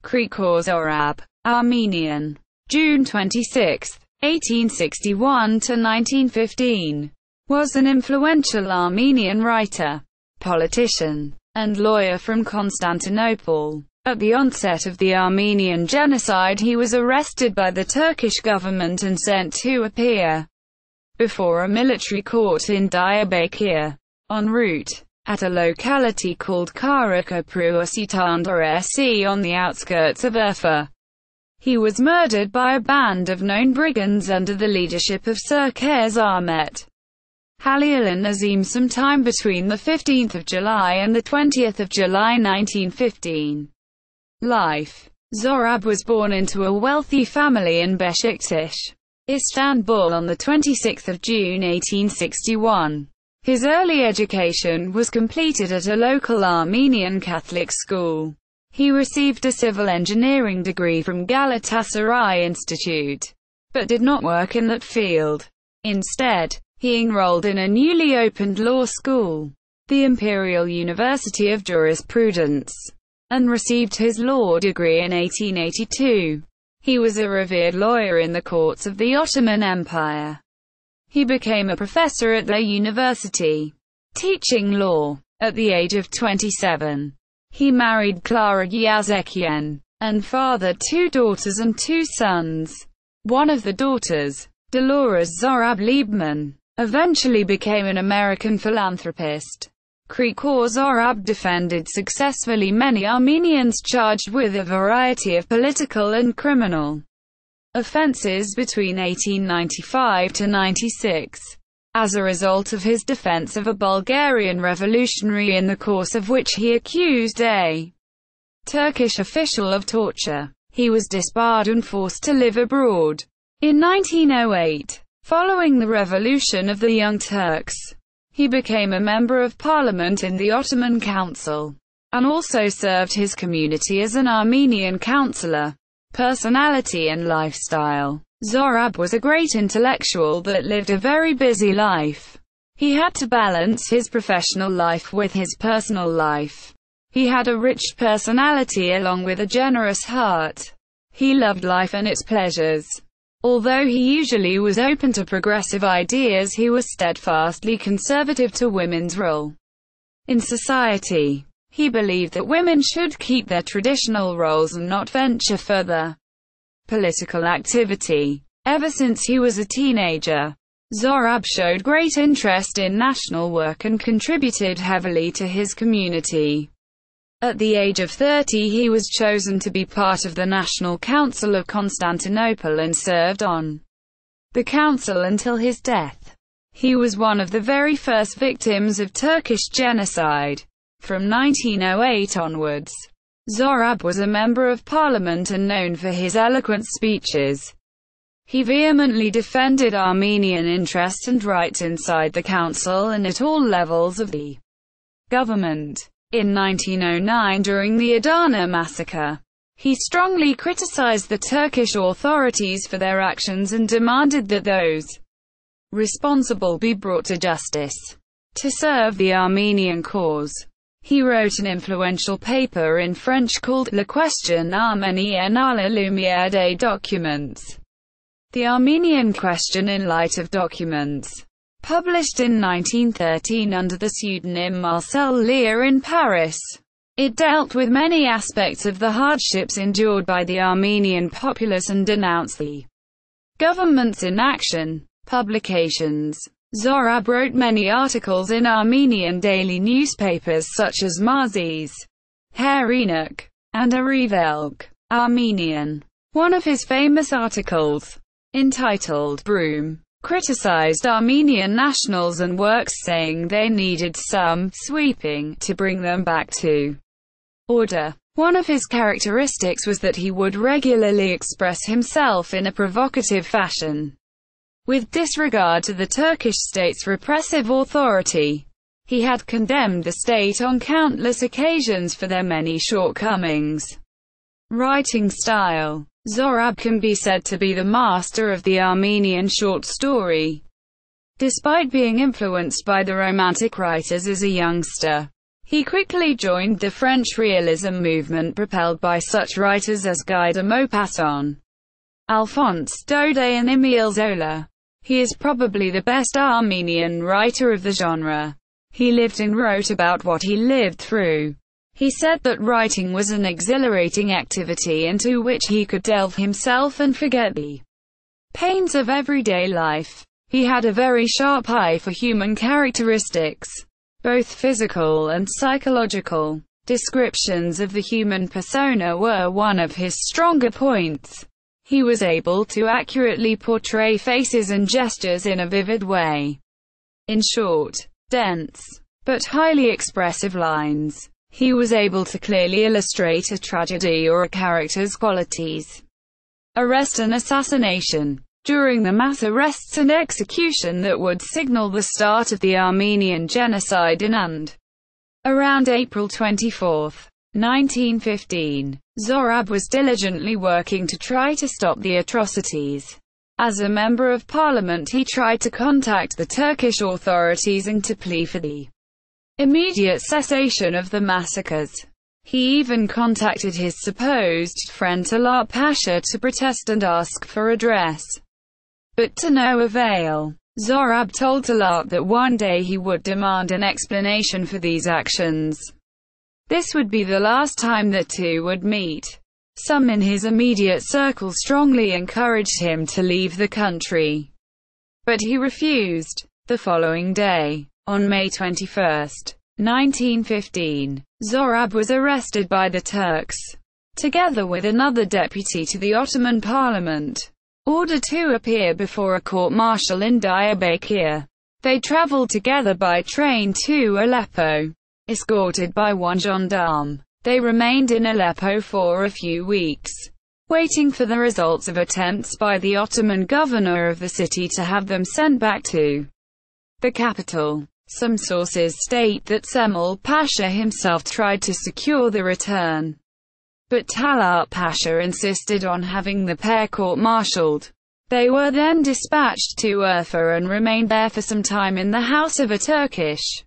Krikor Zohrab, Armenian. June 26, 1861 to 1915. Was an influential Armenian writer, politician, and lawyer from Constantinople. At the onset of the Armenian Genocide, he was arrested by the Turkish government and sent to appear before a military court in Diyarbakır. En route, at a locality called Karaköprü or Şeytanderesi on the outskirts of Urfa, he was murdered by a band of known brigands under the leadership of Çerkez Ahmet, Halil and Nazım sometime between the 15th of July and the 20th of July 1915. Life. Zohrab was born into a wealthy family in Beşiktaş, Istanbul on the 26th of June 1861. His early education was completed at a local Armenian Catholic school. He received a civil engineering degree from Galatasaray Institute, but did not work in that field. Instead, he enrolled in a newly opened law school, the Imperial University of Jurisprudence, and received his law degree in 1882. He was a revered lawyer in the courts of the Ottoman Empire. He became a professor at their university, teaching law. At the age of 27, he married Clara Yazekyan, and fathered 2 daughters and 2 sons. One of the daughters, Dolores Zohrab Liebman, eventually became an American philanthropist. Krikor Zohrab defended successfully many Armenians charged with a variety of political and criminal offenses between 1895 to 96. As a result of his defense of a Bulgarian revolutionary in the course of which he accused a Turkish official of torture, he was disbarred and forced to live abroad. In 1908, following the revolution of the Young Turks, he became a member of parliament in the Ottoman Council, and also served his community as an Armenian councillor. Personality and lifestyle. Zohrab was a great intellectual that lived a very busy life. He had to balance his professional life with his personal life. He had a rich personality along with a generous heart. He loved life and its pleasures. Although he usually was open to progressive ideas, he was steadfastly conservative to women's role in society. He believed that women should keep their traditional roles and not venture further political activity. Ever since he was a teenager, Zohrab showed great interest in national work and contributed heavily to his community. At the age of 30, he was chosen to be part of the National Council of Constantinople and served on the council until his death. He was one of the very first victims of Turkish genocide. From 1908 onwards, Zohrab was a member of parliament and known for his eloquent speeches. He vehemently defended Armenian interests and rights inside the council and at all levels of the government. In 1909, during the Adana massacre, he strongly criticized the Turkish authorities for their actions and demanded that those responsible be brought to justice. To serve the Armenian cause, he wrote an influential paper in French called La Question arménienne à la lumière des documents, The Armenian Question in Light of Documents, published in 1913 under the pseudonym Marcel Lear in Paris. It dealt with many aspects of the hardships endured by the Armenian populace and denounced the government's inaction. Publications. Zohrab wrote many articles in Armenian daily newspapers such as Marzi's, Harynak, and Arivelk. Armenian. One of his famous articles, entitled Broom, criticized Armenian nationals and works, saying they needed some sweeping to bring them back to order. One of his characteristics was that he would regularly express himself in a provocative fashion, with disregard to the Turkish state's repressive authority. He had condemned the state on countless occasions for their many shortcomings. Writing style. Zohrab can be said to be the master of the Armenian short story. Despite being influenced by the Romantic writers as a youngster, He quickly joined the French realism movement propelled by such writers as Guy de Maupassant, Alphonse Daudet and Émile Zola. He is probably the best Armenian writer of the genre. He lived and wrote about what he lived through. He said that writing was an exhilarating activity into which he could delve himself and forget the pains of everyday life. He had a very sharp eye for human characteristics, both physical and psychological. Descriptions of the human persona were one of his stronger points. He was able to accurately portray faces and gestures in a vivid way. In short, dense, but highly expressive lines. He was able to clearly illustrate a tragedy or a character's qualities. Arrest and assassination. During the mass arrests and execution that would signal the start of the Armenian Genocide in and around April 24, 1915, Zohrab was diligently working to try to stop the atrocities. As a member of parliament, he tried to contact the Turkish authorities and to plead for the immediate cessation of the massacres. He even contacted his supposed friend Talat Pasha to protest and ask for redress, but to no avail. Zohrab told Talat that one day he would demand an explanation for these actions. This would be the last time the two would meet. Some in his immediate circle strongly encouraged him to leave the country, but he refused. The following day, on May 21, 1915, Zohrab was arrested by the Turks, together with another deputy to the Ottoman Parliament, ordered to appear before a court-martial in Diyarbakır. They traveled together by train to Aleppo, escorted by one gendarme. They remained in Aleppo for a few weeks, waiting for the results of attempts by the Ottoman governor of the city to have them sent back to the capital. Some sources state that Cemal Pasha himself tried to secure the return, but Talat Pasha insisted on having the pair court-martialed. They were then dispatched to Urfa and remained there for some time in the house of a Turkish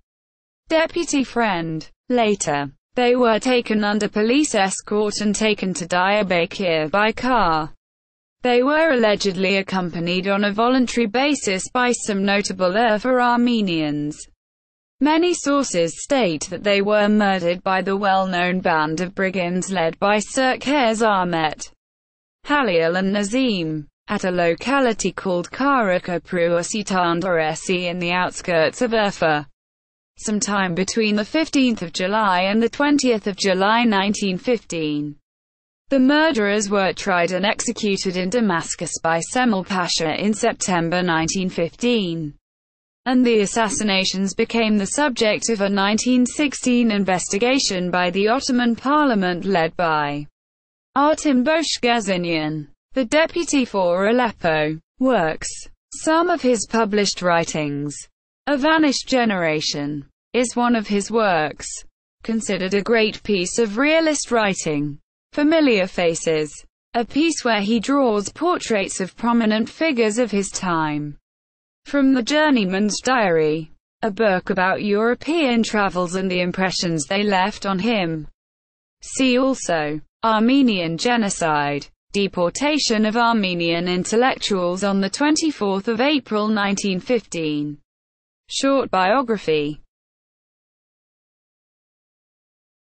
deputy friend. Later, they were taken under police escort and taken to Diyarbakır by car. They were allegedly accompanied on a voluntary basis by some notable Urfa Armenians. Many sources state that they were murdered by the well-known band of brigands led by Çerkez Ahmet, Halil and Nazım, at a locality called Karaköprü or Şeytanderesi in the outskirts of Urfa. Sometime between the 15th of July and the 20th of July 1915. The murderers were tried and executed in Damascus by Cemal Pasha in September 1915. And the assassinations became the subject of a 1916 investigation by the Ottoman Parliament led by Artem Boshgazinian, the deputy for Aleppo. Works. Some of his published writings. A Vanished Generation is one of his works, considered a great piece of realist writing. Familiar Faces, a piece where he draws portraits of prominent figures of his time. From the Journeyman's Diary, a book about European travels and the impressions they left on him. See also, Armenian Genocide, deportation of Armenian intellectuals on the 24th of April 1915. Short biography.